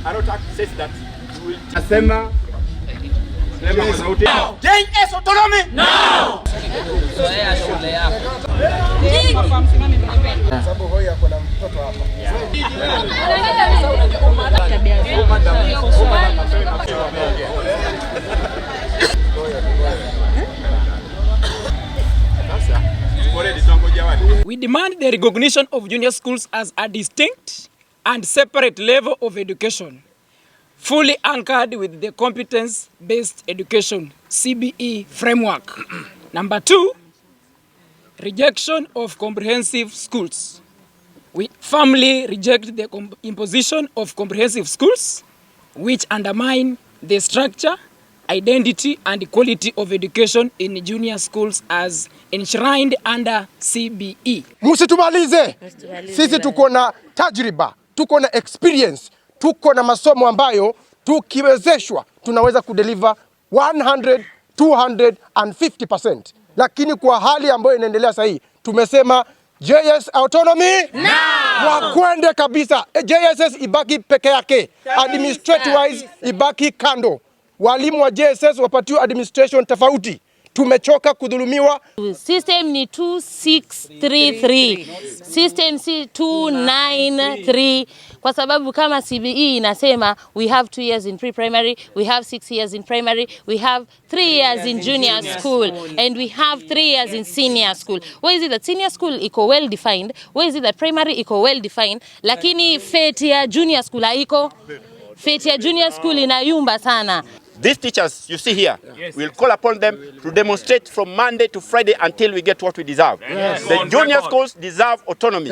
Arutani says that we will asema kwa sauti. JSS autonomy now. Sababu hoya kuna mtoto hapa. We demand the recognition of junior schools as a distinct and separate level of education, fully anchored with the competence-based education CBE framework. Number 2, rejection of comprehensive schools. We firmly reject the imposition of comprehensive schools, which undermine the structure, identity and quality of education in junior schools as enshrined under CBE. Msitumalize. Sisi tuko na tajriba, tuko na experience, tuko na masomo ambayo tukiwezeshwa tunaweza kudeliver 100, 250%. Lakini kwa hali ambayo inaendelea sasa hii tumesema JSS autonomy now. Wakwende kabisa. JSS ibaki peke yake. Administrative wise ibaki kando. Walimu wa JSS wapatiwe administration tofauti. Tumechoka kudhulumiwa. System ni 2633. System si 293. Kwa sababu kama CBE inasema we have 2 years in pre-primary, we have 6 years in primary, we have 3 years in junior school, and we have 3 years in senior school. Why is it that senior school iko well defined? Why is it that primary iko well defined? Lakini fate ya junior school haiko. Fate ya junior school inayumba sana. These teachers you see here, we'll call upon them to demonstrate from Monday to Friday until we get what we deserve. The junior schools deserve autonomy.